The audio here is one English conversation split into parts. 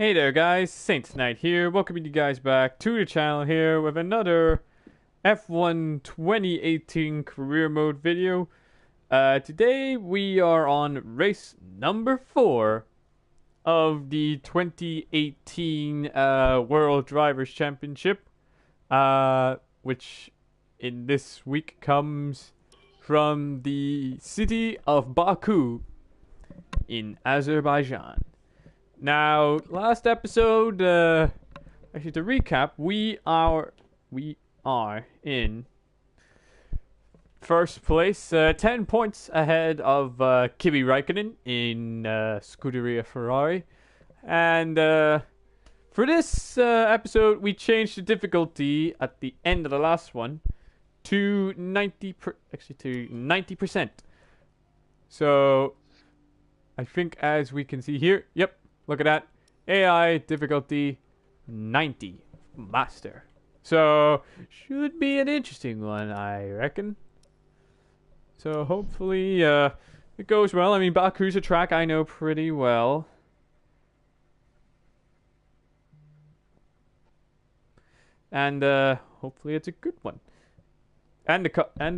Hey there guys, SaintsKnight here, welcoming you guys back to the channel here with another F1 2018 career mode video. Today we are on race number 4 of the 2018 World Drivers' Championship, which in this week comes from the city of Baku in Azerbaijan. Now, last episode, actually to recap, we are in first place, 10 points ahead of Kimi Räikkönen in Scuderia Ferrari. And for this episode, we changed the difficulty at the end of the last one to 90%. So, I think as we can see here, yep. Look at that. AI difficulty 90. Master. So, should be an interesting one, I reckon. So, hopefully, it goes well. I mean, Baku's a track I know pretty well. And, hopefully it's a good one. And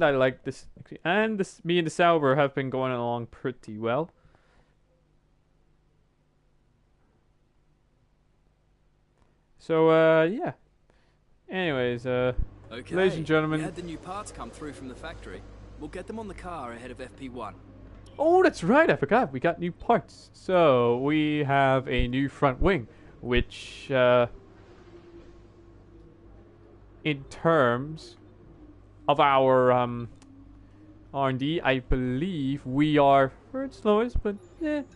I like this. And me and the Sauber have been going along pretty well. So, yeah. Anyways, okay. Ladies and gentlemen. We had the new parts come through from the factory. We'll get them on the car ahead of FP1. Oh, that's right. I forgot. We got new parts. So, we have a new front wing, which, in terms of our, R&D, I believe we are third slowest, but, What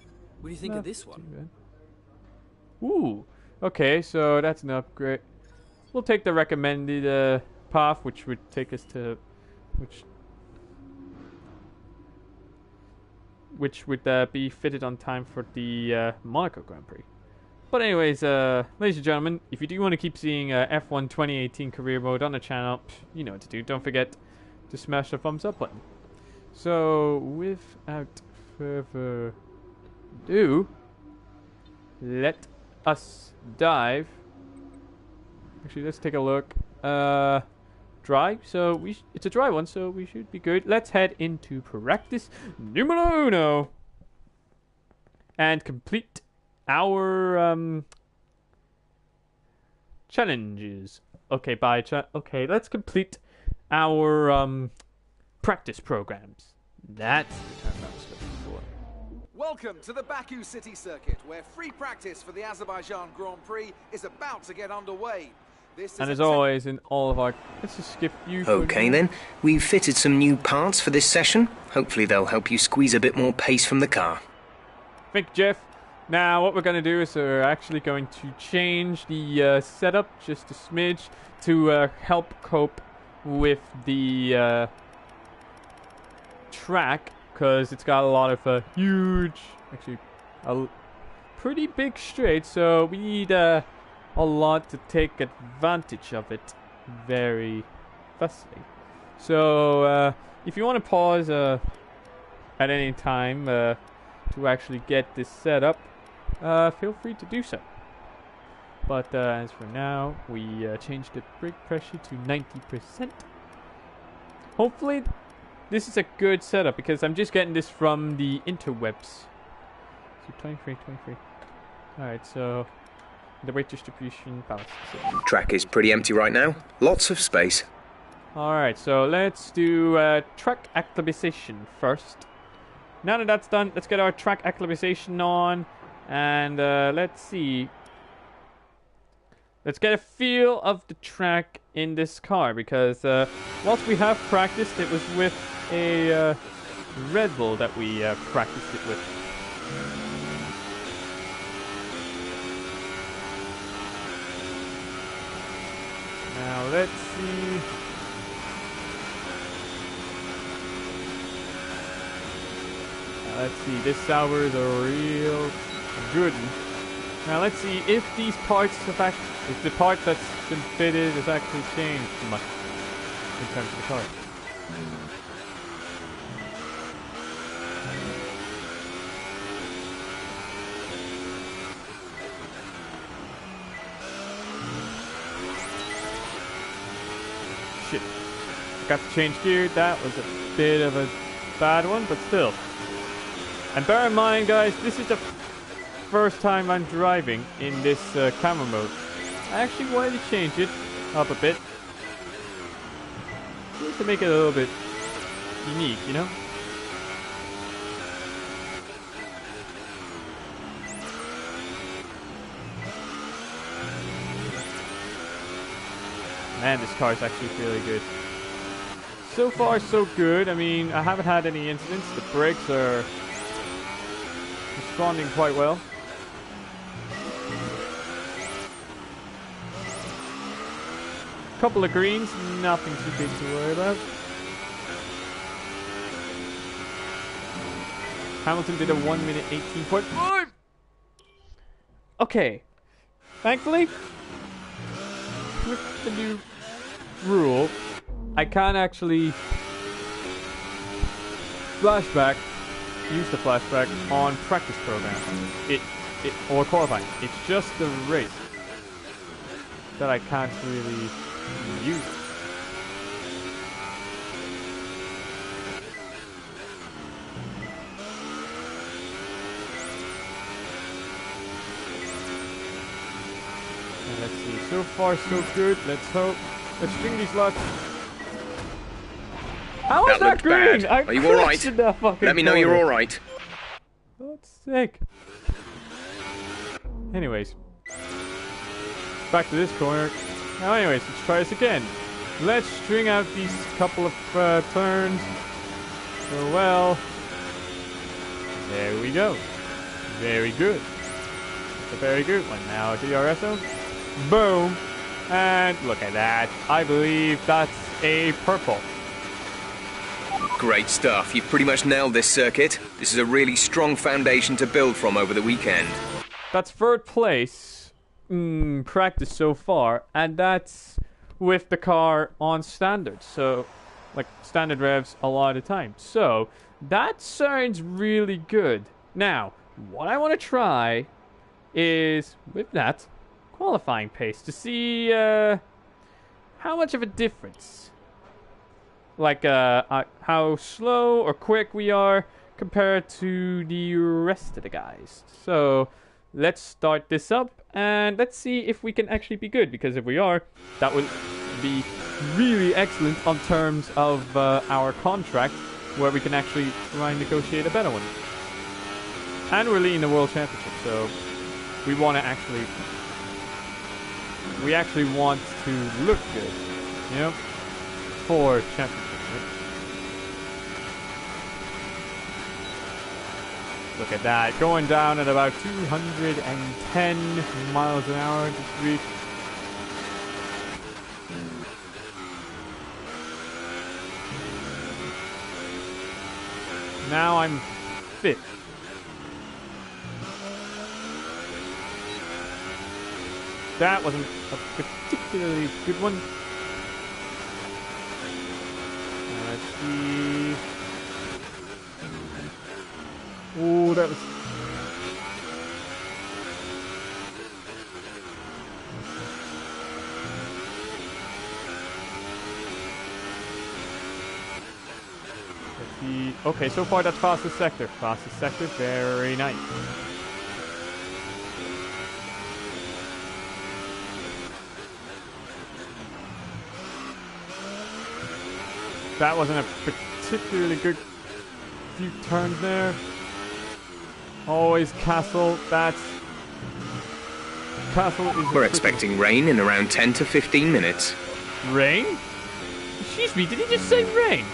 do you think of this one? Ooh. Okay, so that's an upgrade. We'll take the recommended path, which would take us to which would be fitted on time for the Monaco Grand Prix. But anyways, ladies and gentlemen, if you do want to keep seeing F1 2018 career mode on the channel, you know what to do. Don't forget to smash the thumbs up button. So, without further ado, let us dive. Actually, let's take a look. Dry. So it's a dry one, so we should be good. Let's head into practice numero uno and complete our challenges. Okay, okay, let's complete our practice programs. That's the term I was looking for. Welcome to the Baku City Circuit, where free practice for the Azerbaijan Grand Prix is about to get underway. And as always, in all of our... Let's just skip you. Okay then, we've fitted some new parts for this session. Hopefully they'll help you squeeze a bit more pace from the car. Thank you, Jeff. Now, what we're going to do is we're actually going to change the setup just a smidge to help cope with the track, because it's got a lot of huge, actually a pretty big straight, so we need a lot to take advantage of it very fastly. So if you want to pause at any time to actually get this set up, feel free to do so. But as for now, we changed the brake pressure to 90%. Hopefully this is a good setup, because I'm just getting this from the interwebs. So 23. Alright, so the weight distribution balance. Track is pretty empty right now. Lots of space. Alright, so let's do track acclimatization first. Now that that's done, let's get our track acclimatization on. And let's see. Let's get a feel of the track in this car, because whilst we have practiced, it was with a Red Bull that we practiced it with. Now let's see. Let's see, this Sauber is a real good one. Now let's see if these parts if the part that's been fitted has actually changed much in terms of the car. Forgot to change gear. That was a bit of a bad one, but still. And bear in mind, guys, this is the first time I'm driving in this camera mode. I actually wanted to change it up a bit. Just to make it a little bit unique, you know? Man, this car is actually really good. So far, so good. I mean, I haven't had any incidents. The brakes are responding quite well. Couple of greens, nothing too big to worry about. Hamilton did a 1 minute 18.5. Okay. Thankfully, with the new rule, I can actually use the flashback on practice program. Or qualifying. It's just the race that I can't really use. And let's see. So far, so good. Let's hope. Let's string these lots. How is that green? Bad. Are you alright? Let me know you're alright. That's sick. Anyways. Back to this corner. Now anyways, let's try this again. Let's string out these couple of turns. So well. There we go. Very good. That's a very good one. Now DRS zone. Boom. And look at that. I believe that's a purple. Great stuff. You've pretty much nailed this circuit. This is a really strong foundation to build from over the weekend. That's third place practice so far, and that's with the car on standard. So, like, standard revs a lot of the time. So, that sounds really good. Now, what I want to try is, with that, qualifying pace to see how much of a difference, like how slow or quick we are compared to the rest of the guys. So let's start this up and let's see if we can actually be good, because if we are, that would be really excellent on terms of our contract, where we can actually try and negotiate a better one. And we're leading the World Championship, so we want to actually want to look good, you know, for championship. Right? Look at that, going down at about 210 miles an hour this week. Now I'm fifth. That wasn't a particularly good one. Let's see. Oh, that was... Let's see. Okay, so far that's fastest sector. Fastest sector, very nice. That wasn't a particularly good few turns there. Always Castle. That's... Castle is... We're expecting rain in around 10 to 15 minutes. Rain? Excuse me, did he just say rain?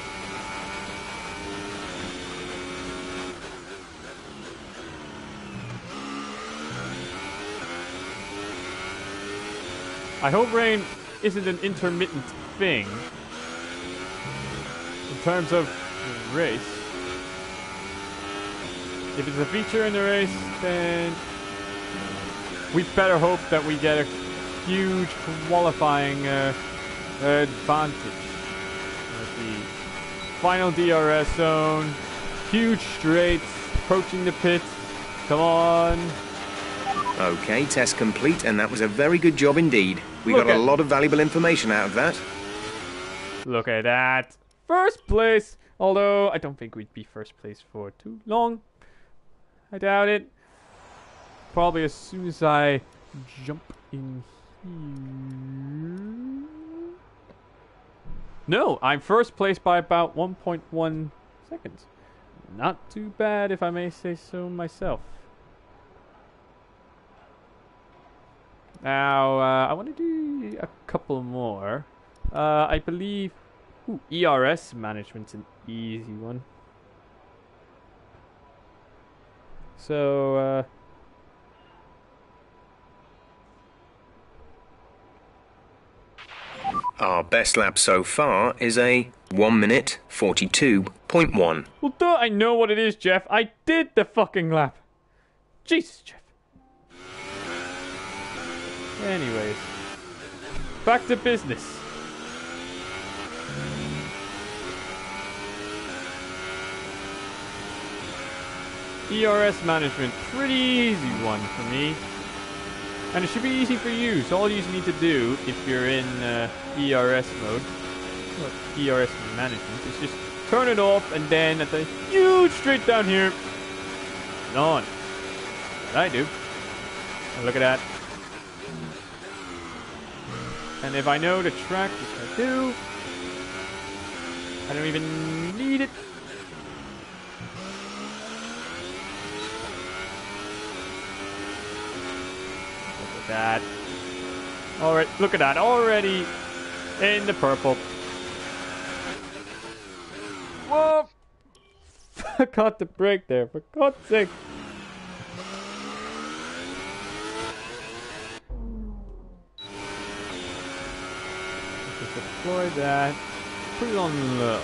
I hope rain isn't an intermittent thing. In terms of the race, if it's a feature in the race, then we better hope that we get a huge qualifying advantage. Let's see. Final DRS zone, huge straights, approaching the pits. Come on. Okay, test complete, and that was a very good job indeed. We got a lot of valuable information out of that. Look at that. First place. Although, I don't think we'd be first place for too long. I doubt it. Probably as soon as I jump in here. No, I'm first place by about 1.1 seconds. Not too bad, if I may say so myself. Now, I want to do a couple more. I believe... Ooh, ERS management's an easy one. So, Our best lap so far is a 1 minute 42.1. well, duh, I know what it is, Jeff. I did the fucking lap. Jesus, Jeff. Anyways, back to business. ERS management, pretty easy one for me. And it should be easy for you, so all you need to do if you're in ERS mode, or ERS management, is just turn it off and then at the huge straight down here, and on. What I do. And look at that. And if I know the track, which I do, I don't even need it. That. Alright, look at that. Already in the purple. Whoa! I caught the brake there, for God's sake. Just deploy that. Put it on low.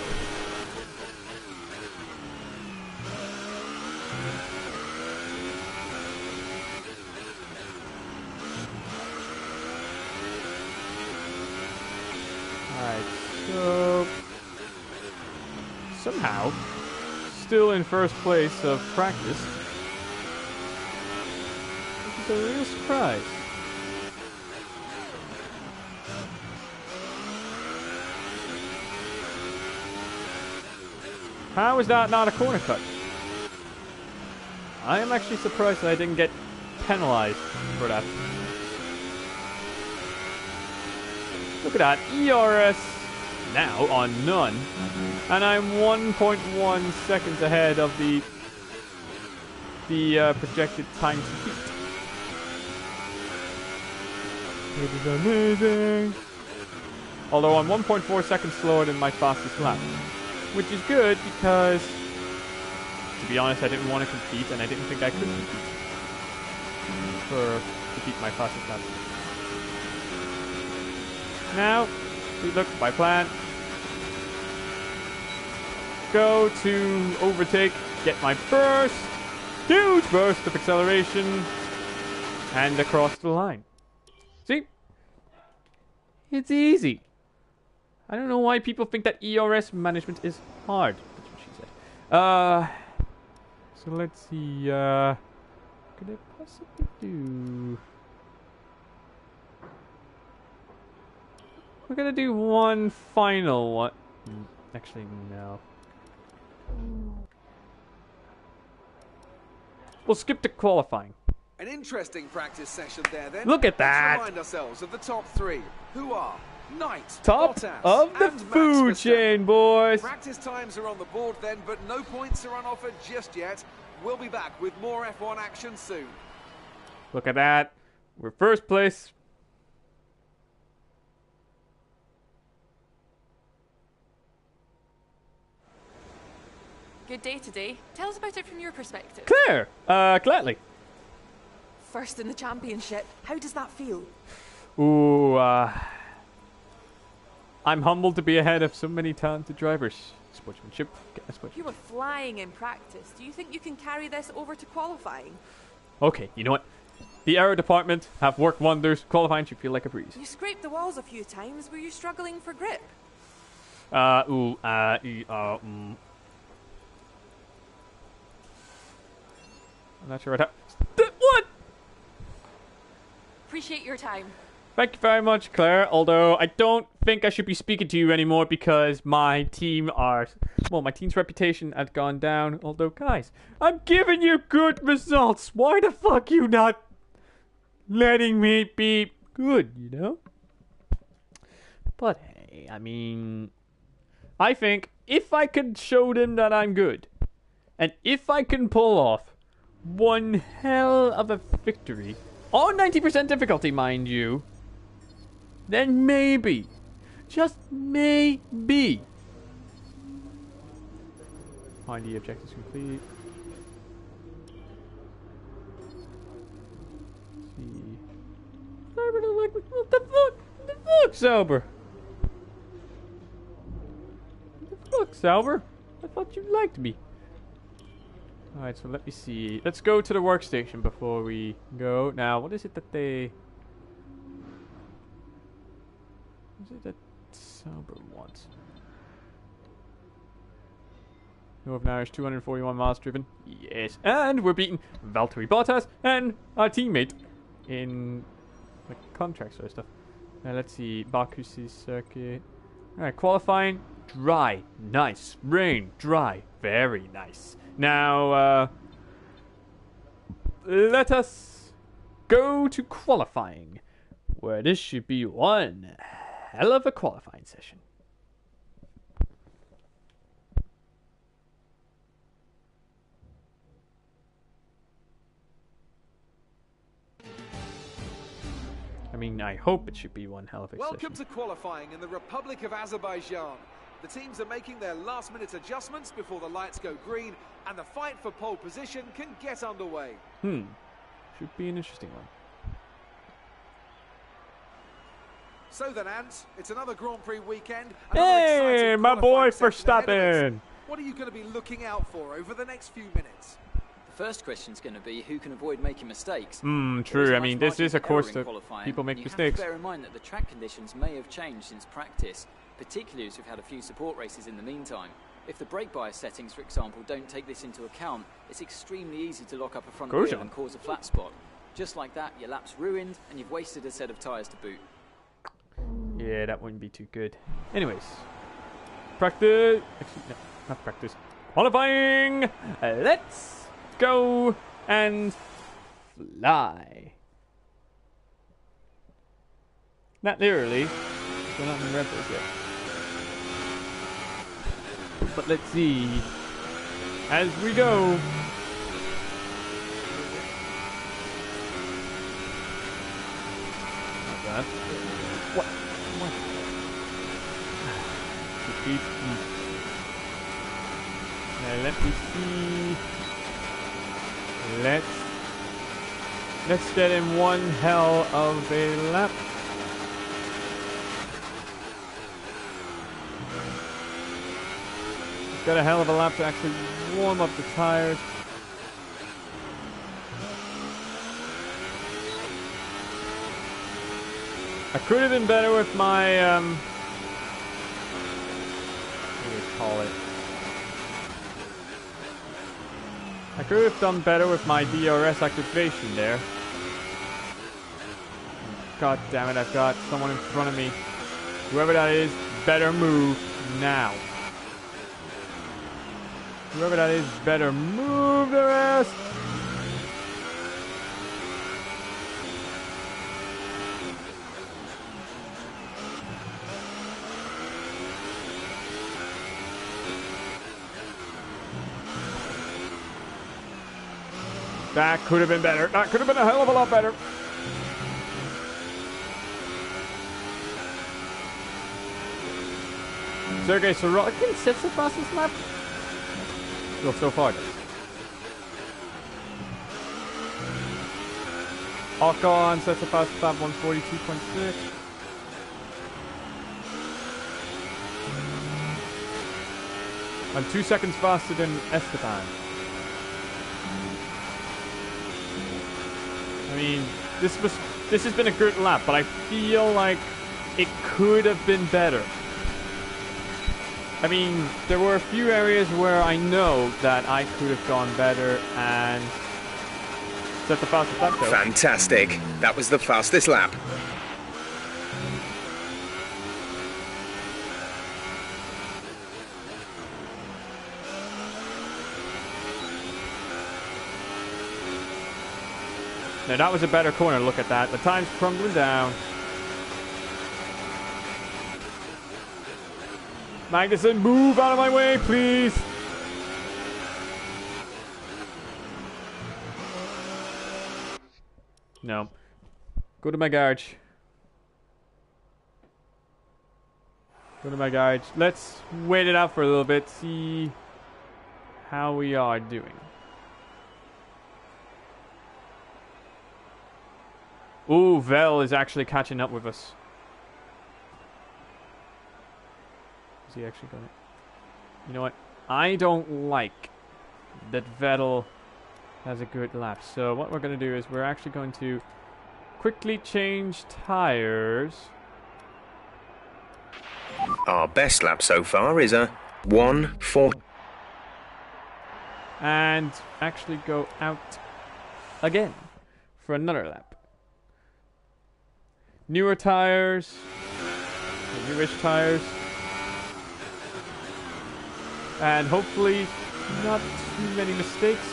So, somehow, still in first place of practice, which is a real surprise. How is that not a corner cut? I am actually surprised that I didn't get penalized for that. Look at that, ERS now on none, and I'm 1.1 seconds ahead of the projected time to beat. It is amazing. Although I'm 1.4 seconds slower than my fastest lap, which is good because, to be honest, I didn't want to compete, and I didn't think I could compete to beat my fastest lap. Now, we look by plan. Go to overtake, get my burst, huge burst of acceleration, and across the line. See? It's easy. I don't know why people think that ERS management is hard. That's what she said. So let's see, what could I possibly do? We're gonna do one final one. Actually, no. We'll skip to qualifying. An interesting practice session there then. Look at that. Let's remind ourselves of the top three, who are Knight, Top Bottas, of the and food Max chain, Verstappen. boys. Practice times are on the board then, but no points are on offer just yet. We'll be back with more F1 action soon. Look at that. We're first place. Good day today. Tell us about it from your perspective. Claire, gladly. First in the championship. How does that feel? Ooh, I'm humbled to be ahead of so many talented drivers. Sportsmanship. You were flying in practice. Do you think you can carry this over to qualifying? Okay, you know what? The aero department have worked wonders. Qualifying should feel like a breeze. You scraped the walls a few times. Were you struggling for grip? I'm not sure what happened. What? Appreciate your time. Thank you very much, Claire. Although I don't think I should be speaking to you anymore because my team's reputation had gone down. Although, guys, I'm giving you good results. Why the fuck you not letting me be good, you know? But hey, I mean, I think if I can show them that I'm good, and if I can pull off one hell of a victory, on 90% difficulty, mind you, then maybe, just maybe, find the objectives complete. Let's see. Sober don't like me. What the fuck? What the fuck, Sober? What the fuck, Sober? I thought you liked me. Alright, so let me see. Let's go to the workstation before we go. Now, what is it that they... What is it that Sober wants? New of Irish, 241 miles driven. Yes. And we're beating Valtteri Bottas and our teammate in the contract sort of stuff. Now, let's see. Baku City Circuit. Alright, qualifying. Dry. Nice. Rain. Dry. Very nice. Now, let us go to qualifying, where this should be one hell of a qualifying session. I mean, I hope it should be one hell of a Welcome session. to qualifying in the Republic of Azerbaijan. The teams are making their last-minute adjustments before the lights go green, and the fight for pole position can get underway. Should be an interesting one. So then, Ant, it's another Grand Prix weekend. Hey, my boy Verstappen! What are you going to be looking out for over the next few minutes? The first question's going to be who can avoid making mistakes. True. I mean, this is a course that people make mistakes. You have to bear in mind that the track conditions may have changed since practice, particularly as we've had a few support races in the meantime. If the brake bias settings, for example, don't take this into account, it's extremely easy to lock up a front wheel and cause a flat spot. Just like that, your lap's ruined, and you've wasted a set of tyres to boot. Yeah, that wouldn't be too good. Anyways, practice. Actually, no, not practice. Qualifying. Let's go and fly. Not literally. We're not in Red Bulls yet. But let's see. As we go. Not bad. What? Now let me see. Let's get in one hell of a lap. Got a hell of a lap to actually warm up the tires. I could have been better with my what do we call it? I could have done better with my DRS activation there. God damn it, I've got someone in front of me. Whoever that is, better move now. Whoever that is, better move their ass. That could have been better. That could have been a hell of a lot better. Sergei Sorokin sits the fastest lap. Well, so far. Ocon sets the fastest lap, 142.6. I'm 2 seconds faster than Esteban. I mean, this has been a good lap, but I feel like it could have been better. I mean, there were a few areas where I know that I could have gone better and set the fastest lap though. Fantastic. That was the fastest lap. Now that was a better corner. Look at that. The time's crumbling down. Magnussen, move out of my way, please. No. Go to my garage. Go to my garage. Let's wait it out for a little bit. See how we are doing. Ooh, Vel is actually catching up with us. Is he actually going to... You know what? I don't like that Vettel has a good lap. So what we're going to do is we're actually going to quickly change tires. Our best lap so far is a 1:4. And actually go out again for another lap. Newer tires. Newish tires. And hopefully not too many mistakes.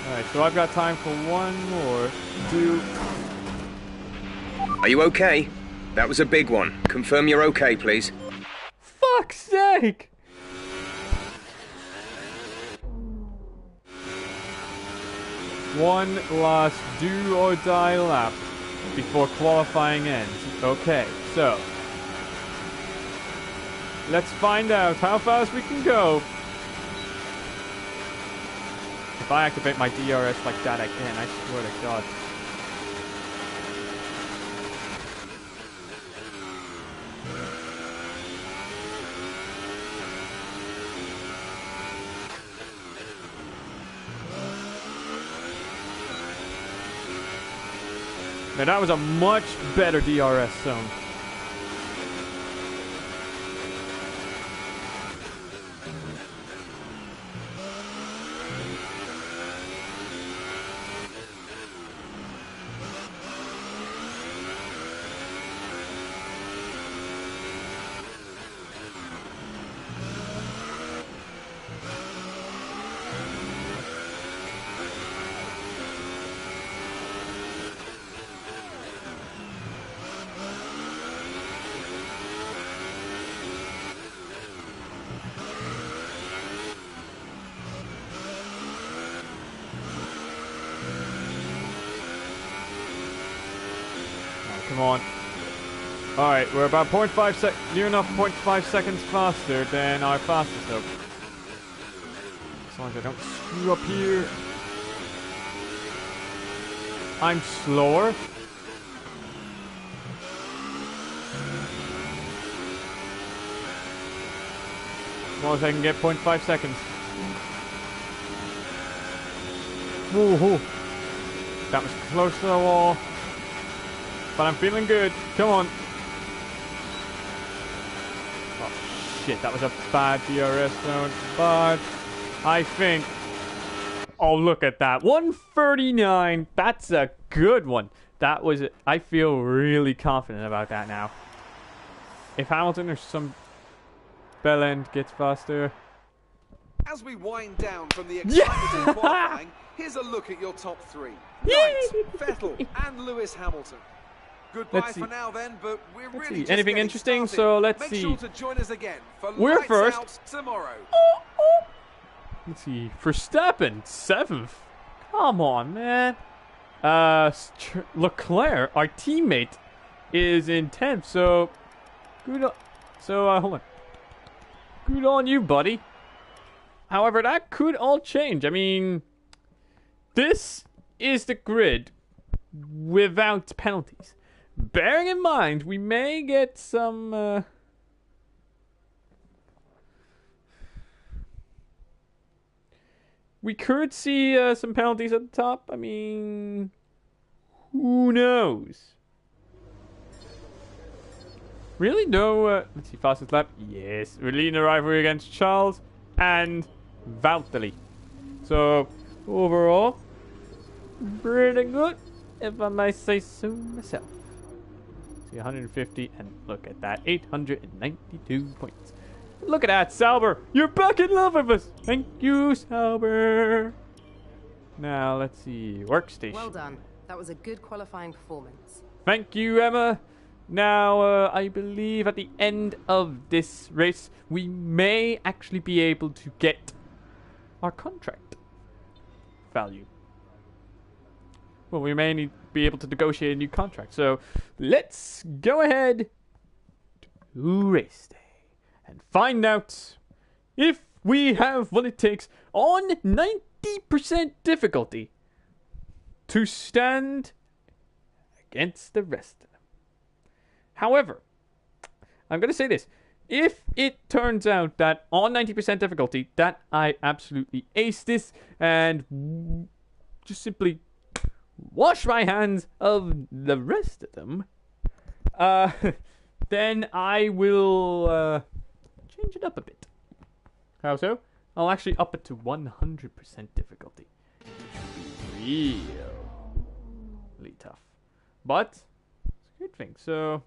Alright, so I've got time for one more. Are you okay? That was a big one. Confirm you're okay, please. Fuck's sake! One last do or die lap before qualifying ends. Okay, so let's find out how fast we can go. If I activate my DRS like that again, I swear to God. Now that was a much better DRS zone. Come on. Alright, we're about near enough 0.5 seconds faster than our fastest hope. As long as I don't screw up here. I'm slower. As long as I can get 0.5 seconds. Woohoo! That was close to the wall. But I'm feeling good. Come on. Oh, shit. That was a bad DRS zone. But I think... Oh, look at that. 139. That's a good one. That was... I feel really confident about that now. If Hamilton or some bell end gets faster... As we wind down from the excitement of qualifying, here's a look at your top three. Knight, Vettel and Lewis Hamilton. Goodbye for now then, but we're really just anything getting interesting, started. so let's see. Make sure to join us again for We're Lights first. Out tomorrow. Let's see. Verstappen, 7th. Come on, man. Leclerc, our teammate, is in 10th, so... Good on... So, hold on. Good on you, buddy. However, that could all change. I mean... This is the grid without penalties. Bearing in mind, we may get some... We could see some penalties at the top. I mean... Who knows? Really? No... let's see, fastest lap. Yes. We're leading the rivalry against Charles and Valtteri. So, overall, pretty good, if I may say so myself. 150, and look at that, 892 points. Look at that, Sauber! You're back in love with us! Thank you, Sauber! Now, let's see. Workstation. Well done. That was a good qualifying performance. Thank you, Emma. Now, I believe at the end of this race, we may actually be able to get our contract value. Well, we may be able to negotiate a new contract. So, let's go ahead to race day and find out if we have what it takes on 90% difficulty to stand against the rest of them. However, I'm going to say this. If it turns out that on 90% difficulty that I absolutely ace this and just simply wash my hands of the rest of them, then I will change it up a bit. How so? I'll actually up it to 100% difficulty. Really tough. But it's a good thing. So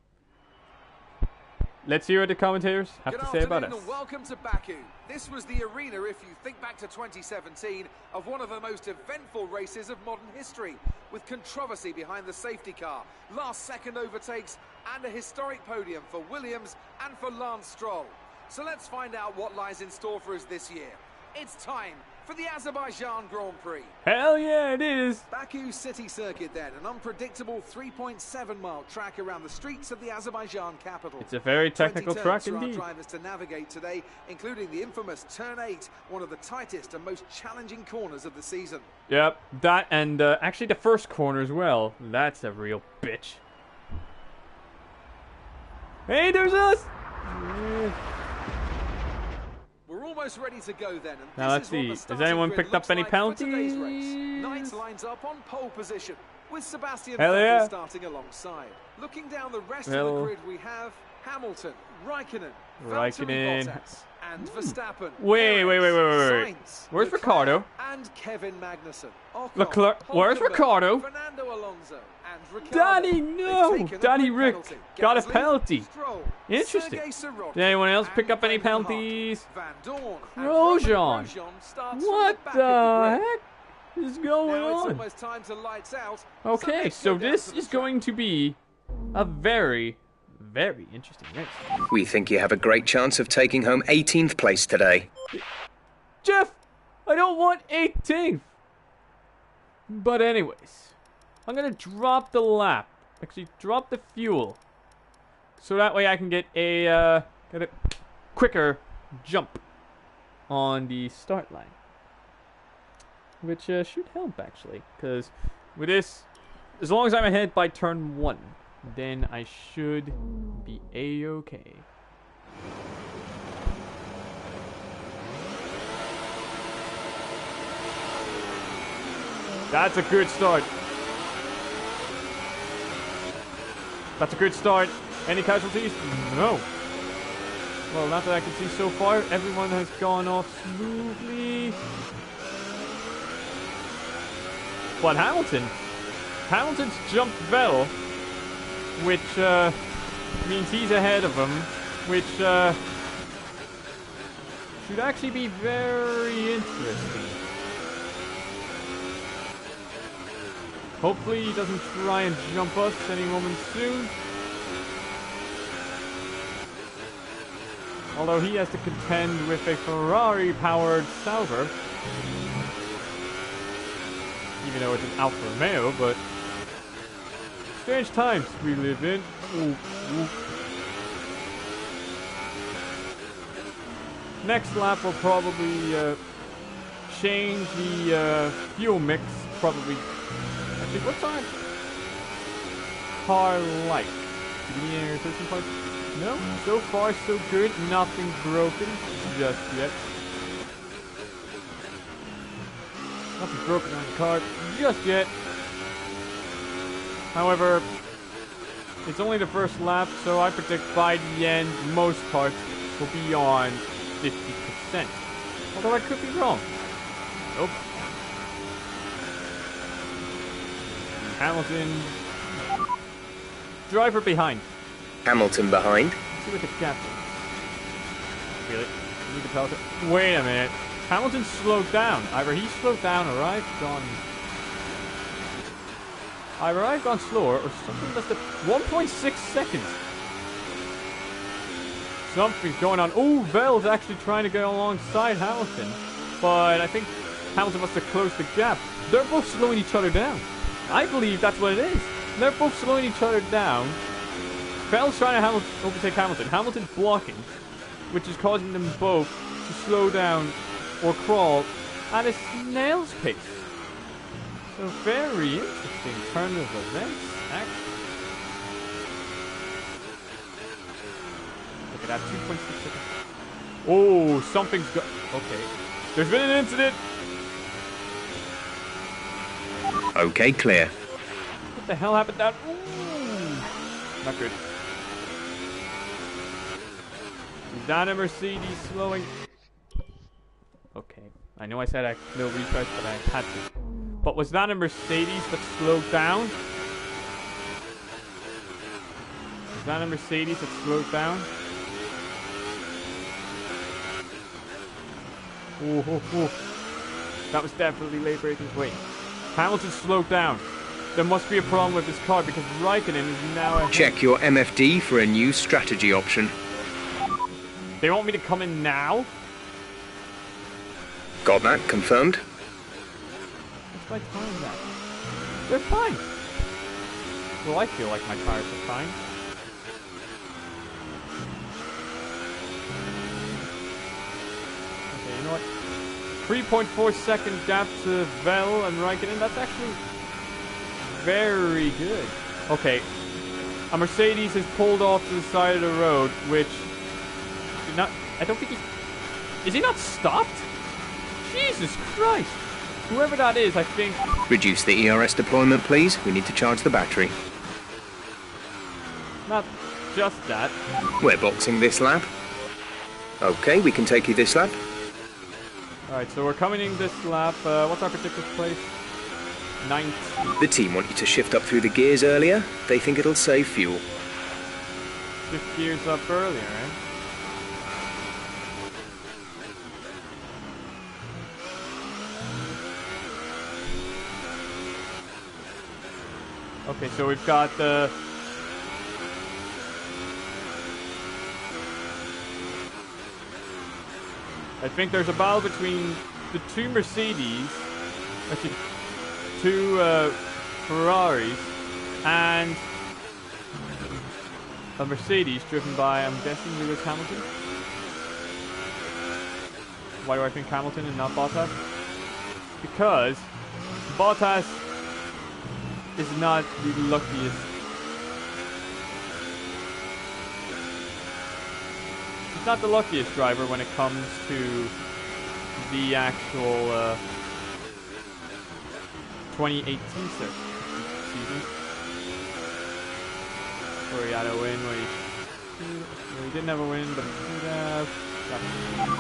let's hear what the commentators have to say about us. And welcome to Baku. This was the arena, if you think back to 2017, of one of the most eventful races of modern history, with controversy behind the safety car, last-second overtakes, and a historic podium for Williams and for Lance Stroll. So let's find out what lies in store for us this year. It's time for the Azerbaijan Grand Prix. Hell yeah, it is. Baku City Circuit then, an unpredictable 3.7-mile track around the streets of the Azerbaijan capital. It's a very technical track indeed. 20 turns for our drivers to navigate today, including the infamous Turn 8, one of the tightest and most challenging corners of the season. Yep, that and actually the first corner as well. That's a real bitch. Hey, there's us! We're almost ready to go then. And now let's see. Has anyone picked up any penalties? Knight lines up on pole position with Sebastian Hell Vettel yeah. starting alongside. Looking down the rest of the grid, we have Hamilton, Raikkonen, Valtteri Bottas, and Verstappen. Wait. Sainz, Where's Leclerc, Ricardo? and Kevin Magnussen. Ocon, Leclerc. Where's Hulkenberg, Ricardo? Fernando Alonso, and Ricardo. Daddy, no! Daddy Rick got a penalty. Stroll, Interesting. Sergei Sirotkin, Did anyone else pick and up any Van Hart. penalties? Van Dorn and Grosjean. starts What from the back of the the grid. heck is going Now it's on? almost time to lights out. Okay, let's so go down this to the is track. going to be a very, very interesting race. We think you have a great chance of taking home 18th place today. Jeff, I don't want 18th. But anyways, I'm going to drop the lap. Actually, drop the fuel. So that way I can get a quicker jump on the start line. Which should help, actually. Because with this, as long as I'm ahead by turn 1, then I should be A-okay. That's a good start. That's a good start. Any casualties? No. Well, not that I can see so far. Everyone has gone off smoothly. But Hamilton's jumped Vettel, which means he's ahead of him, which should actually be very interesting. Hopefully he doesn't try and jump us any moment soon. Although he has to contend with a Ferrari-powered Sauber. Even though it's an Alfa Romeo, but strange times we live in. Ooh, ooh. Next lap will probably change the fuel mix. Probably. Actually, what's our car like? Do we need any replacement parts? No. So far, so good. Nothing broken just yet. Nothing broken on the car just yet. However, it's only the first lap, so I predict by the end, most parts will be on 50%. Although I could be wrong. Nope. Hamilton. Driver behind. Hamilton behind. Let's see what the gap is. Feel it. need to tell. Wait a minute. Hamilton slowed down. Either he slowed down or I've gone. Either I've gone slower or something must have. 1.6 seconds. Something's going on. Oh, Vettel's actually trying to get alongside Hamilton. But I think Hamilton must have closed the gap. They're both slowing each other down. I believe that's what it is. They're both slowing each other down. Vettel's trying to overtake Hamilton. Hamilton's blocking, which is causing them both to slow down or crawl at a snail's pace. So very interesting turn of events, actually. Look at that, 2.6 seconds. Oh, something's got... Okay. There's been an incident. Okay, clear. What the hell happened down? Ooh. Not good. Is that a Mercedes slowing? Okay. I know I said I no retries, but I had to. But was that a Mercedes that slowed down? Was that a Mercedes that slowed down? Oh. That was definitely late braking. Wait. Hamilton slowed down. There must be a problem with this car because Raikkonen is now ahead. Check your MFD for a new strategy option. They want me to come in now? Got that confirmed? What's my tires at? They're fine. Well, I feel like my tires are fine. Okay, you know what? 3.4 second gap to Vettel and Raikkonen. That's actually very good. Okay. A Mercedes has pulled off to the side of the road, which... I don't think he... Is he not stopped? Jesus Christ! Whoever that is, I think... Reduce the ERS deployment, please. We need to charge the battery. Not just that. We're boxing this lap. Okay, we can take you this lap. Alright, so we're coming in this lap. What's our predicted place? 19. The team want you to shift up through the gears earlier. They think it'll save fuel. Shift gears up earlier, right? Okay, so we've got the... I think there's a battle between the two Mercedes, actually two Ferraris, and a Mercedes driven by, I'm guessing, Lewis Hamilton. Why do I think Hamilton and not Bottas? Because Bottas is not the luckiest. He's not the luckiest driver when it comes to the actual 2018 season. Where he had a win, where he didn't have a win, but he should have.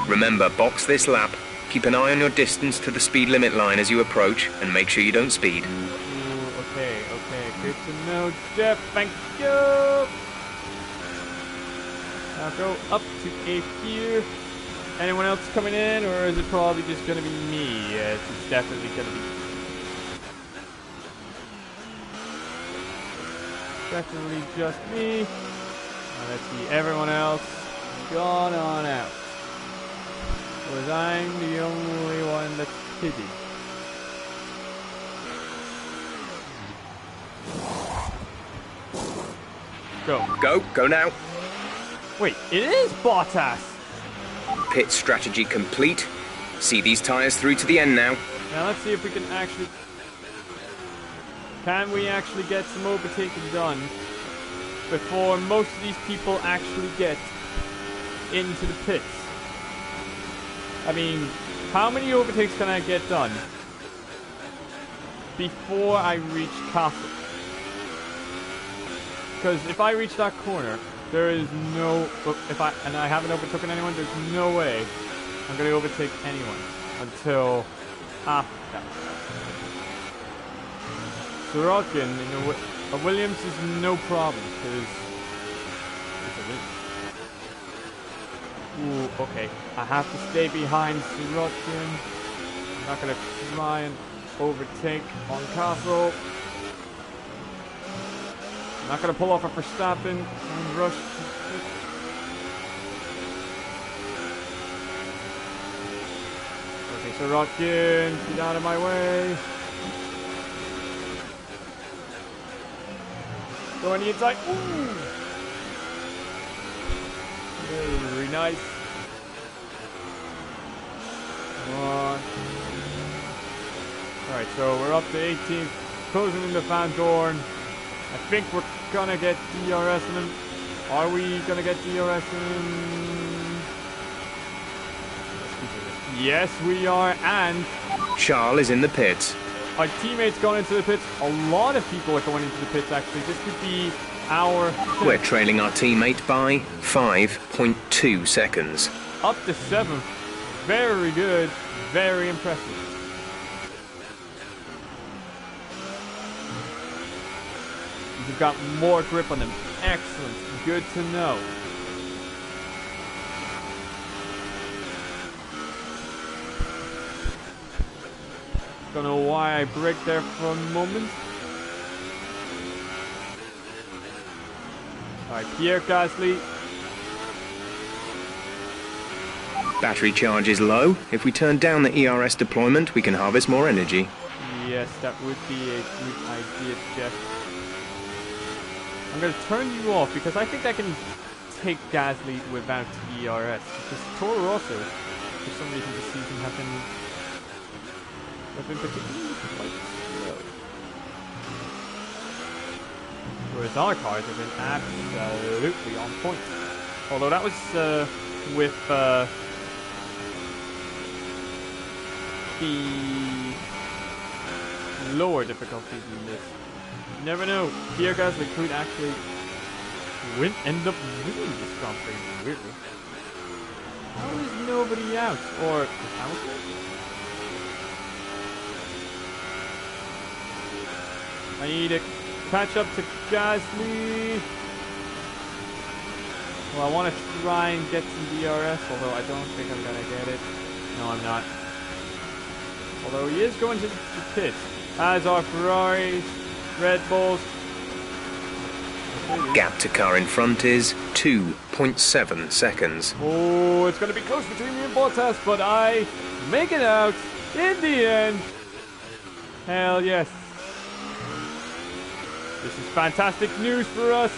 Remember, box this lap. Keep an eye on your distance to the speed limit line as you approach, and make sure you don't speed. Okay, good to know, Jeff, thank you! I'll go up to 8th here. Anyone else coming in, or is it probably just gonna be me? Yes, it's definitely gonna be... Definitely just me. Now let's see, everyone else gone on out. Because I'm the only one that's hidden. Go now. Wait, it is Bottas! Pit strategy complete. See these tyres through to the end now. Now let's see if we can actually... Can we actually get some overtaking done before most of these people actually get into the pits? I mean, how many overtakes can I get done before I reach Castle? Because if I reach that corner, there is no... and I haven't overtaken anyone, there's no way I'm going to overtake anyone until after that. Sorokin, a Williams is no problem, because... Ooh, okay. I have to stay behind Sirotkin. I'm not gonna try and overtake on Castle. I'm not gonna pull off a Verstappen and rush. Okay, Sirotkin, get out of my way. Go on the inside. Ooh. Very nice. Come on. Alright, so we're up to 18th. Closing into Van Dorn. I think we're gonna get DRS in him. Are we gonna get DRS in? Yes, we are. And Charles is in the pits. our teammates going into the pits. A lot of people are going into the pits, actually. This could be our... We're trailing our teammate by 5.2 seconds. Up to 7th. Very good. Very impressive. You've got more grip on them. Excellent. Good to know. Don't know why I braked there for a moment. Alright, Pierre Gasly. Battery charge is low. If we turn down the ERS deployment, we can harvest more energy. Yes, that would be a good idea, Jeff. I'm going to turn you off because I think I can take Gasly without ERS. Because Toro Rosso, for some reason this season, have been particularly quite slow. Whereas our cars have been absolutely on point. Although that was with the lower difficulties in this. You never know. Pierre Gasly could actually end up winning this Grand Prix, weirdly. How is nobody out? Or is Hamilton? I need to catch up to Gasly. Well, I want to try and get some DRS, although I don't think I'm going to get it. No, I'm not. Although he is going to the pit. As are Ferraris, Red Bulls. Gap to car in front is 2.7 seconds. Oh, it's going to be close between me and Bottas, but I make it out in the end. Hell yes. This is fantastic news for us.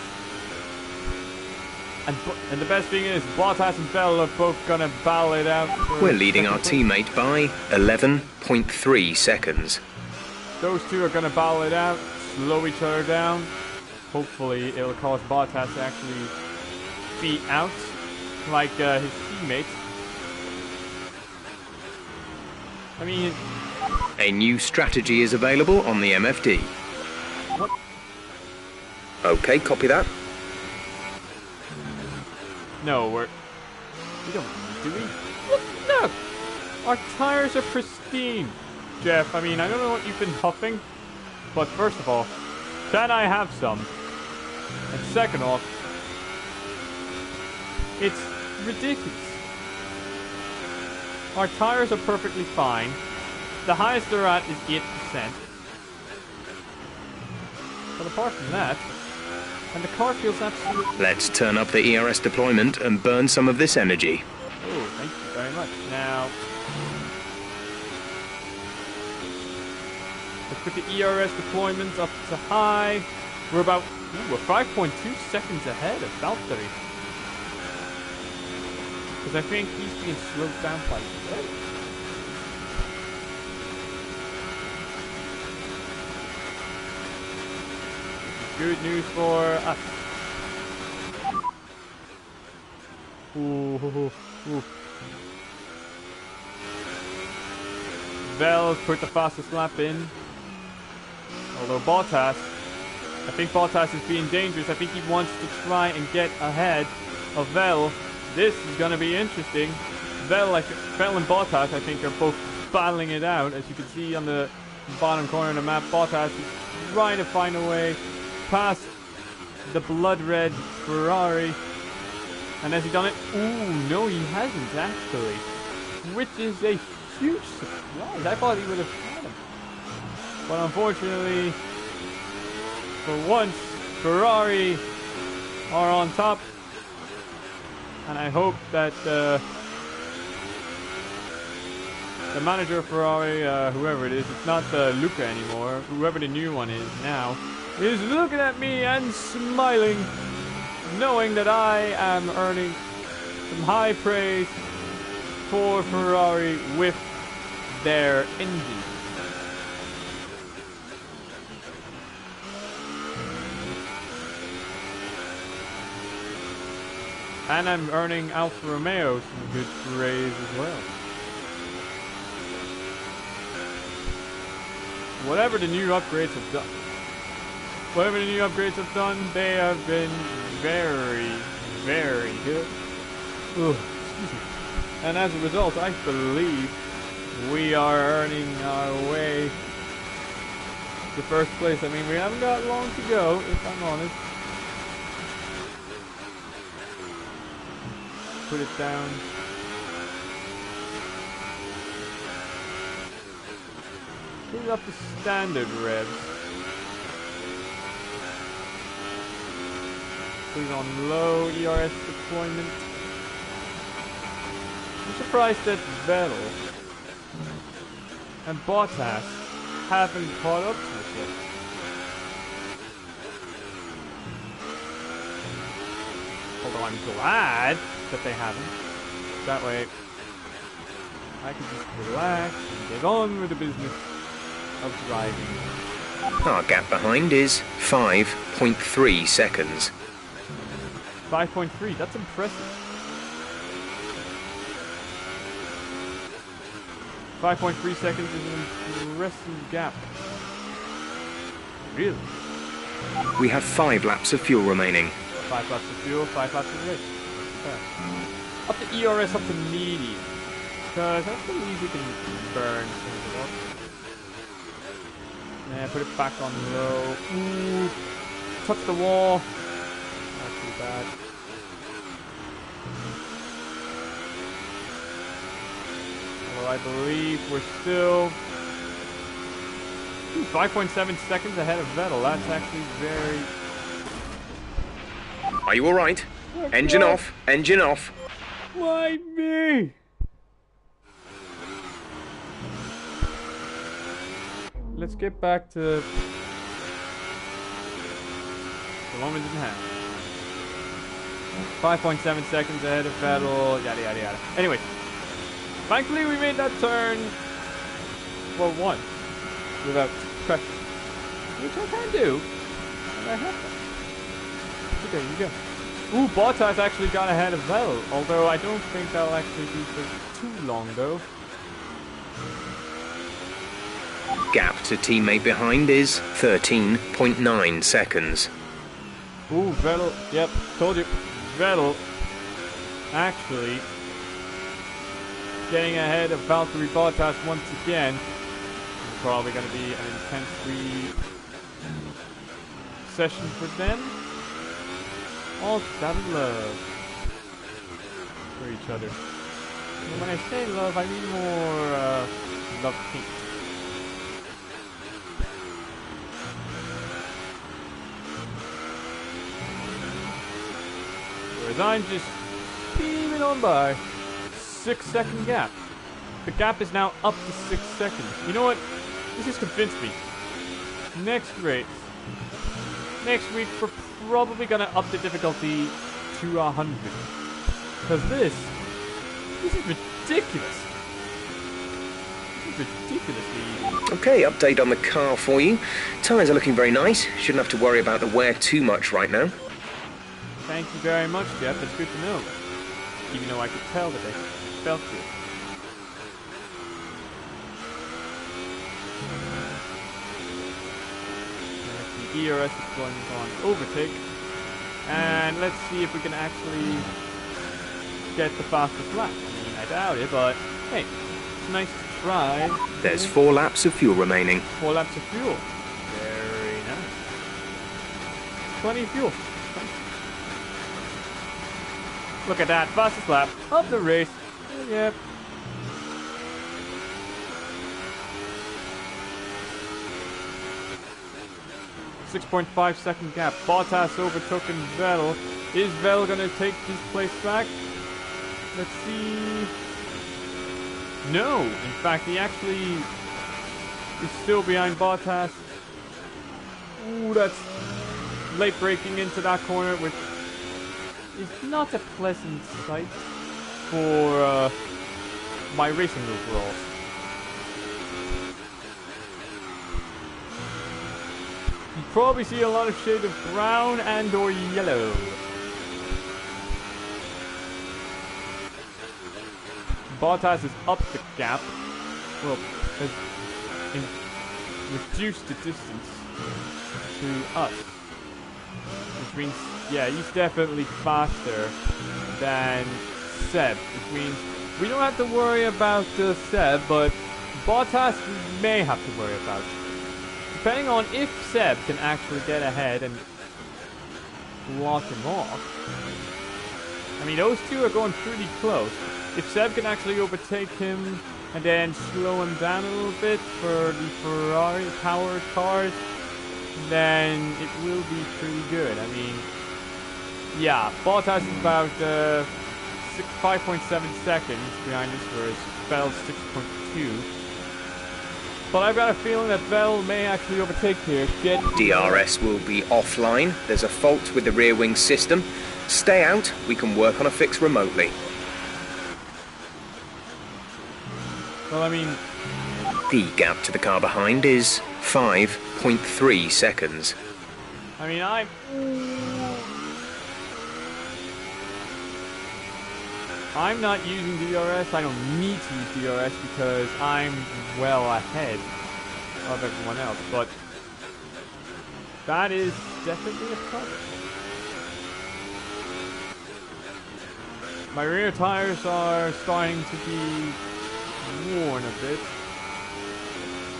And the best thing is, Bottas and Vettel are both going to battle it out. We're leading our teammate by 11.3 seconds. Those two are going to battle it out, slow each other down. Hopefully it'll cause Bottas to actually be out like his teammates. I mean... A new strategy is available on the MFD. What? Okay, copy that. No, we don't, do we? Look! Our tires are pristine. Jeff, I mean, I don't know what you've been huffing, but first of all, can I have some? And second off, it's ridiculous. Our tires are perfectly fine. The highest they're at is 8%. But apart from that, and the car feels absolutely... Let's turn up the ERS deployment and burn some of this energy. Oh, thank you very much. Now, let's put the ERS deployment up to high. We're 5.2 seconds ahead of Valtteri. Because I think he's being slowed down by today. Good news for us. Ooh. Vel put the fastest lap in. Although Bottas, I think Bottas is being dangerous. I think he wants to try and get ahead of Vel. This is going to be interesting. Vel and Bottas, I think, are both battling it out. As you can see on the bottom corner of the map, Bottas is trying to find a way past the blood red Ferrari. And has he done it? Ooh, no, he hasn't actually. Which is a huge surprise. I thought he would have had him. But unfortunately, for once, Ferrari are on top. And I hope that the manager of Ferrari, whoever it is, it's not Luca anymore, whoever the new one is now, is looking at me and smiling, knowing that I am earning some high praise for Ferrari with their engine. And I'm earning Alfa Romeo some good praise as well. Whatever the new upgrades have done, they have been very, very good. Ugh, excuse me. And as a result, I believe we are earning our way to first place. I mean, we haven't got long to go, if I'm honest. Put it down. Put it up to standard revs. Put it on low ERS deployment. I'm surprised that Vettel and Bottas haven't caught up to us yet. Although I'm glad that they haven't. That way, I can just relax and get on with the business of driving. Our gap behind is 5.3 seconds. 5.3, that's impressive. 5.3 seconds is an impressive gap. Really? We have 5 laps of fuel remaining. 5 laps of fuel, 5 laps of race. Okay. Up to ERS, up to medium. Because I believe we can burn some of it up. Yeah, put it back on low. Ooh, touch the wall. Not too bad. Well, I believe we're still 5.7 seconds ahead of Vettel. That's actually very... Are you alright? Engine off, engine off. Why me? Let's get back to the moment in hand. 5.7 seconds ahead of Vettel, yada yada yada. Anyway, thankfully we made that turn, well, once, without pressure. Which I can do, and I have that. Okay, you go. Ooh, Bottas actually got ahead of Vettel, although I don't think that'll actually be for too long though. Gap to teammate behind is 13.9 seconds. Ooh, Vettel, yep, told you. Vettel actually getting ahead of Valtteri Bottas once again. It's probably going to be an intense session for them. All that love for each other. And when I say love, I mean more love-hate. Whereas I'm just beaming on by. 6-second gap. The gap is now up to 6 seconds. You know what? This has convinced me. Next race. Next week we're probably gonna up the difficulty to 100. Because this is ridiculous. This is ridiculously easy. Okay, update on the car for you. Tyres are looking very nice. Shouldn't have to worry about the wear too much right now. Thank you very much, Jeff. That's good to know. Even though I could tell that they felt good. The ERS deployment on overtake. And let's see if we can actually get the fastest lap. I mean, I doubt it, but hey, it's nice to try. There's 4 laps of fuel remaining. 4 laps of fuel. Very nice. Plenty of fuel. Look at that, fastest lap of the race. Yep. .5 second gap. Bottas overtaken Vettel. Is Vettel gonna take his place back? Let's see. No, in fact, he actually is still behind Bottas. Ooh, that's late braking into that corner, which is not a pleasant sight for my racing overalls. You probably see a lot of shade of brown and or yellow. Bottas is up the gap. Well, has reduced the distance to us. Which means, yeah, he's definitely faster than Seb. Which means we don't have to worry about Seb, but Bottas we may have to worry about. Depending on if Seb can actually get ahead and block him off. I mean, those two are going pretty close. If Seb can actually overtake him and then slow him down a little bit for the Ferrari-powered cars, then it will be pretty good. I mean, yeah, Bottas is about 5.7 seconds behind us, whereas Vettel's 6.2. But I've got a feeling that Vettel may actually overtake here. DRS will be offline. There's a fault with the rear wing system. Stay out. We can work on a fix remotely. Well, I mean, the gap to the car behind is 5.3 seconds. I mean, I'm not using DRS. I don't need to use DRS because I'm well ahead of everyone else. But that is definitely a problem. My rear tires are starting to be worn a bit,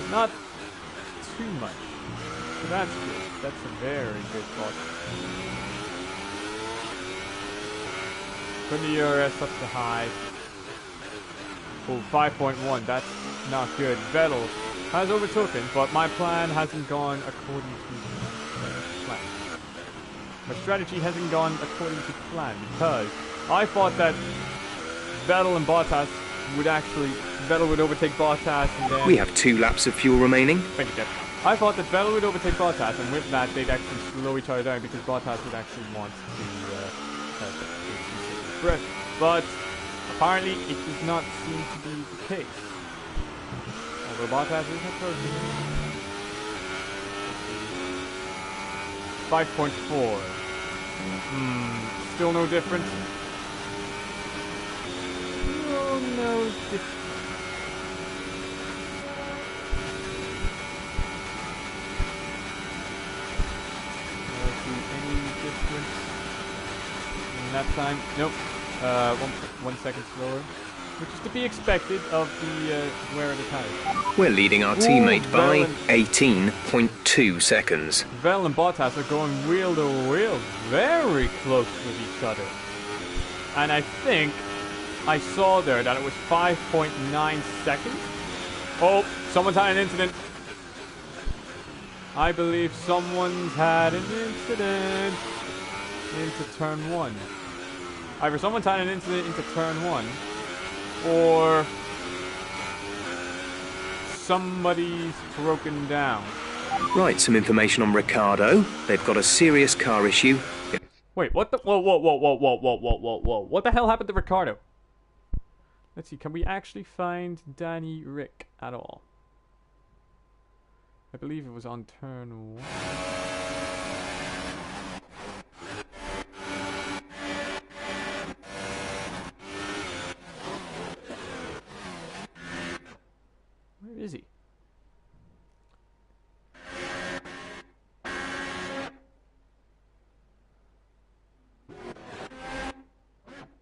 but not too much. So that's good. That's a very good thought. Put the DRS up to high. Oh, 5.1. That's not good. Vettel has overtaken, but my plan hasn't gone according to plan. My strategy hasn't gone according to plan because I thought that Vettel and Bottas would actually... Vettel would overtake Bottas and then... We have 2 laps of fuel remaining. Thank you, Jeff. I thought that Vettel would overtake Bottas, and with that they'd actually slow each other down because Bottas would actually want to breath. But apparently it does not seem to be the case. Although Bottas is approaching. 5.4. Still no difference. Still no difference. That time, nope. 1 second slower, which is to be expected of the wear of the tires. We're leading our teammate by 18.2 seconds. Vettel and Bottas are going wheel to wheel, very close with each other. And I think I saw there that it was 5.9 seconds. Oh, someone's had an incident. I believe someone's had an incident into turn 1. Either someone's had an incident into turn 1, or somebody's broken down. Right, some information on Ricardo. They've got a serious car issue. Wait, what the? Whoa. What the hell happened to Ricardo? Let's see, can we actually find Danny Rick at all? I believe it was on turn 1. Where is he?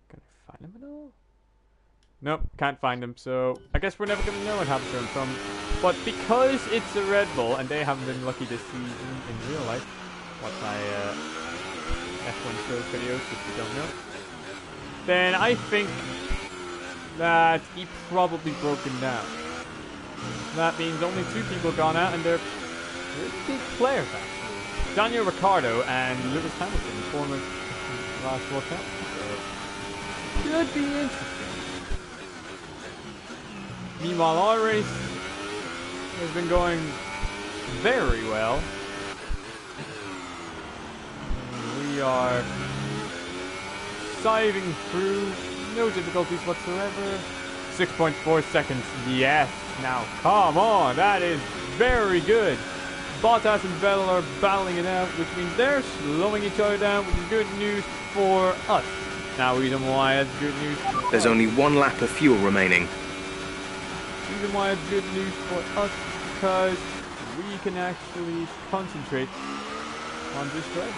Can I find him at all? Nope, can't find him, so I guess we're never going to know what happened to him. But because it's a Red Bull, and they haven't been lucky this season in real life, watch my F1 shows videos if you don't know. then I think that he probably broken down. That means only 2 people gone out, and they're pretty big players actually. Daniel Ricciardo and Lewis Hamilton, former last World Cup. So could be interesting. Meanwhile, our race has been going very well. We are siving through, no difficulties whatsoever. 6.4 seconds, yes. Now, come on, that is very good. Bottas and Vettel are battling it out, which means they're slowing each other down, which is good news for us. Now, reason why it's good news. There's only 1 lap of fuel remaining. Reason why it's good news for us because we can actually concentrate on this race.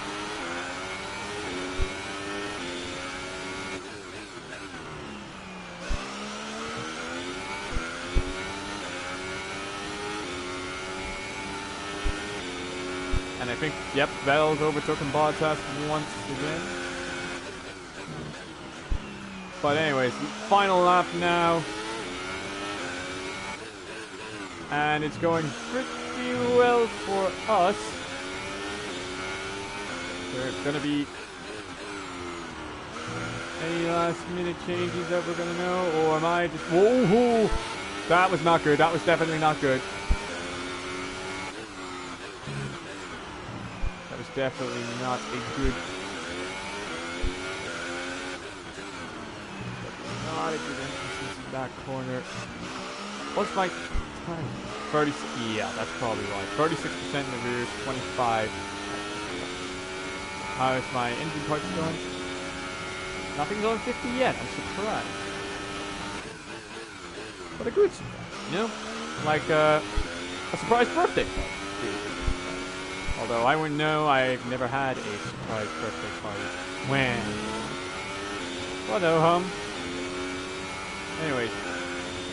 And I think, yep, Vettel's overtaken Bottas once again. But anyways, final lap now. And it's going pretty well for us. There's gonna be any last minute changes that we're gonna know, or am I just... Whoa! That was not good. That was definitely not good. That was definitely not a good... Not a good entrance into that corner. What's my... 30, yeah, that's probably right. 36% in the rears, 25. How is my engine parts going? Nothing's on 50 yet. I'm surprised. But a good surprise, you know? Like a surprise birthday party. Although I wouldn't know, I've never had a surprise birthday party. When? Well, no, Anyways.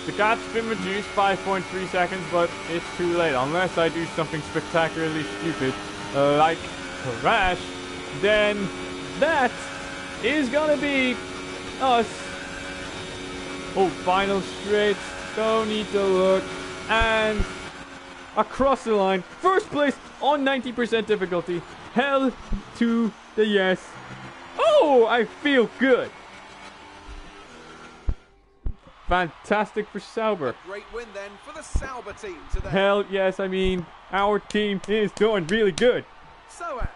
The gap's been reduced 5.3 seconds, but it's too late. Unless I do something spectacularly stupid, like crash, then that is gonna be us. Oh, final straight. Don't need to look. And across the line. First place on 90% difficulty. Hell to the yes. Oh, I feel good. Fantastic for Sauber. Great win then for the Sauber team today. Hell yes, I mean, our team is doing really good. So, Ant,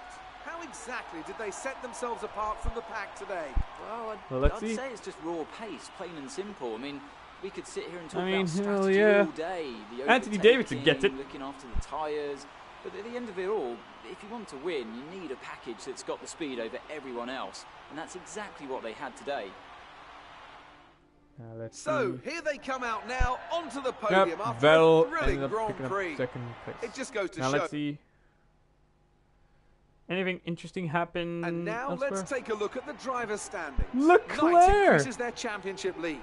how exactly did they set themselves apart from the pack today? Well, let's I'd see. say it's just raw pace, plain and simple. I mean, we could sit here and talk hell about strategy yeah. all day. The Anthony Davidson gets it. looking after the tyres. But at the end of it all, if you want to win, you need a package that's got the speed over everyone else. And that's exactly what they had today. Let's So, see. here they come out now onto the podium Yep, after a Vettel thrilling ended up Grand picking up Prix. second place. It just goes to Now show. let's see. Anything interesting happen And now elsewhere? let's take a look at the driver's standings. Leclerc! Knight increases their championship lead.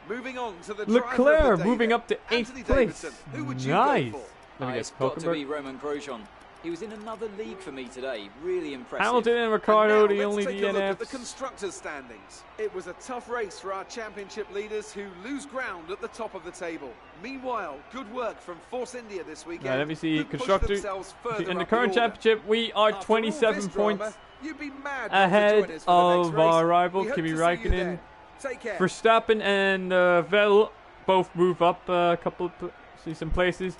Moving on to the driver Leclerc of the day moving then. up to 8th Anthony place. Davidson, who would you Nice. go for? Let me It's guess, got to be Hulkenberg? Roman Grosjean. He was in another league for me today. Really impressive. Hamilton and And Ricciardo, now the let's only take a look at the DNFs. constructors' standings. It was a tough race for our championship leaders who lose ground at the top of the table. Meanwhile, good work from Force India this weekend. Now, let me see, who pushed constructors. themselves further In the up current order. championship, we are After all 27 this points drama, you'd be mad not to ahead join us for the next of race. our rival, We hope Kimi to see you Räikkönen. then. Take care. Verstappen and Vettel both move up a couple of some places.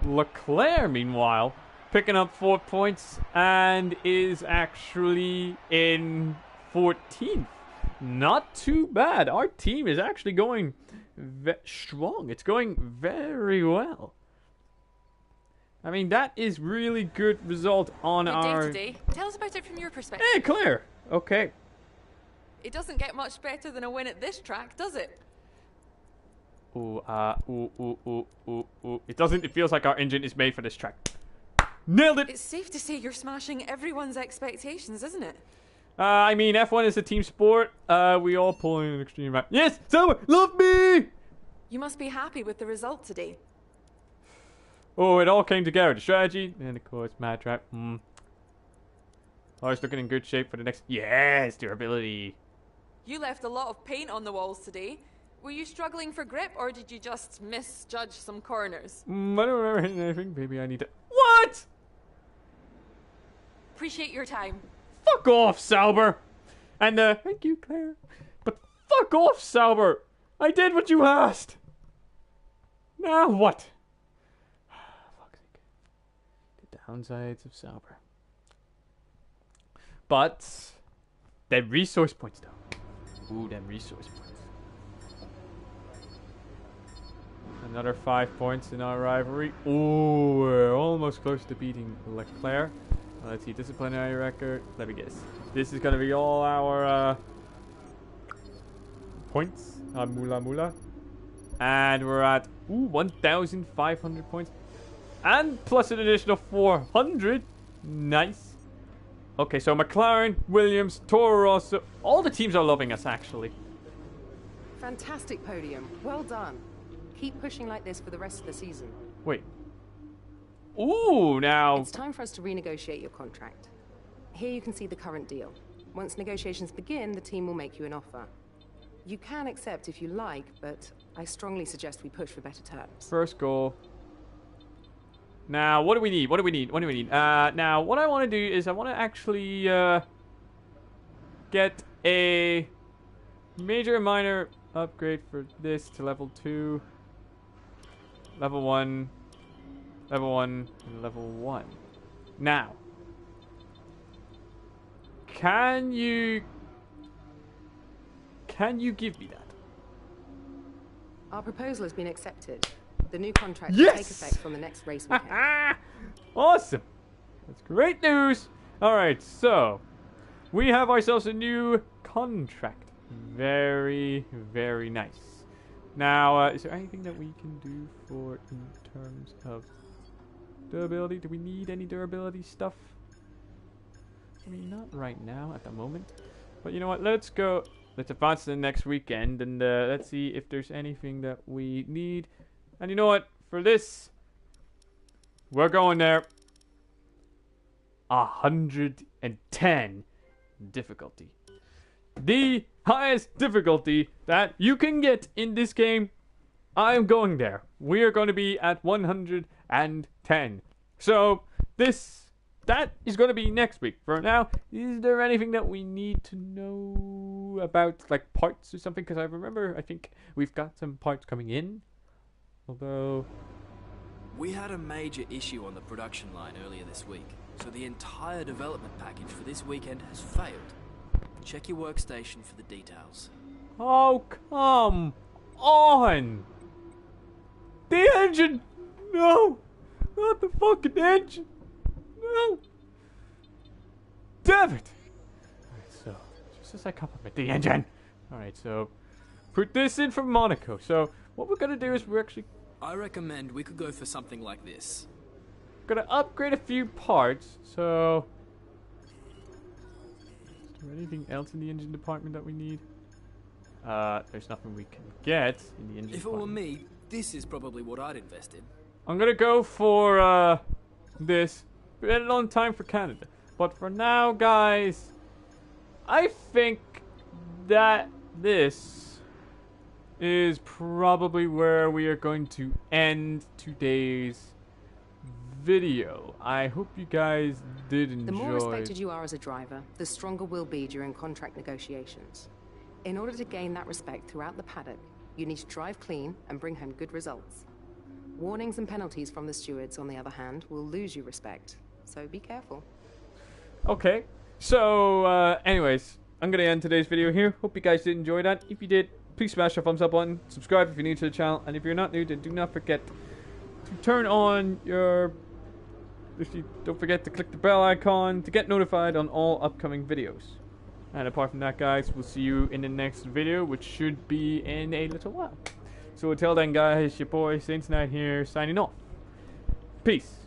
Leclerc, meanwhile, picking up 4 points and is actually in 14th. Not too bad. Our team is actually going strong. It's going very well. I mean, that is really good result on Good our... day today. Tell us about it from your perspective. Hey, Claire. Okay. It doesn't get much better than a win at this track, does it? Ooh. It doesn't. It feels like our engine is made for this track. Nailed it. It's safe to say you're smashing everyone's expectations, isn't it? I mean, F1 is a team sport. We all pull in an extreme right. Yes, Sauber, love me. You must be happy with the result today. Oh, it all came together. The strategy, and of course, Mad Trap. Always looking in good shape for the next. Yes, durability. You left a lot of paint on the walls today. Were you struggling for grip, or did you just misjudge some corners? I don't remember hitting anything. Maybe I need to... What? Appreciate your time. Fuck off, Sauber. And, thank you, Claire. But fuck off, Sauber. I did what you asked. Now what? Fuck's sake. The downsides of Sauber. But, them resource points, though. Ooh, them resource points. Another 5 points in our rivalry. Ooh, we're almost close to beating Leclerc. Let's see, disciplinary record. Let me guess. This is going to be all our points. Mula. And we're at 1,500 points. And plus an additional 400. Nice. Okay, so McLaren, Williams, Toro Rosso. All the teams are loving us, actually. Fantastic podium. Well done. Keep pushing like this for the rest of the season. Wait. Ooh, now... It's time for us to renegotiate your contract. Here you can see the current deal. Once negotiations begin, the team will make you an offer. You can accept if you like, but I strongly suggest we push for better terms. First goal. Now, what do we need? Now, what I want to do is I want to actually get a major and minor upgrade for this to level 2. Level 1. Level 1 and level 1. Now, can you give me that? Our proposal has been accepted. The new contract Yes! will take effect from the next race weekend. Awesome. That's great news. Alright, so we have ourselves a new contract. Very, very nice. Now, is there anything that we can do for in terms of durability? Do we need any durability stuff? I mean, not right now at the moment. But you know what? Let's go. Let's advance to the next weekend and let's see if there's anything that we need. And you know what? For this, we're going there. 110 difficulty. The highest difficulty that you can get in this game. I am going there. We are going to be at 110. So that is going to be next week. For now, is there anything that we need to know about, like parts or something? Because I think we've got some parts coming in. Although... We had a major issue on the production line earlier this week, so the entire development package for this weekend has failed. Check your workstation for the details. Oh, come on! The engine! No! Not the fucking engine! No! Damn it! Alright, so, just as I compliment the engine! Alright, so, put this in for Monaco. So, what we're gonna do is we're actually I recommend we could go for something like this. gonna upgrade a few parts. So, is there anything else in the engine department that we need? There's nothing we can get in the engine If it were department. me, this is probably what I'd invest in. I'm gonna go for this. Put it on time for Canada. But for now, guys, I think that this is probably where we are going to end today's video. I hope you guys did enjoy. The more respected you are as a driver, the stronger we'll be during contract negotiations. In order to gain that respect throughout the paddock, you need to drive clean and bring home good results. Warnings and penalties from the stewards, on the other hand, will lose you respect. So be careful. Okay, so anyways, I'm gonna end today's video here. Hope you guys did enjoy that. If you did, please smash the thumbs up button, subscribe if you're new to the channel, and if you're not new, then do not forget to turn on your... Don't forget to click the bell icon to get notified on all upcoming videos. And apart from that, guys, we'll see you in the next video, which should be in a little while. So until then, guys, your boy SaintsKnight here, signing off. Peace.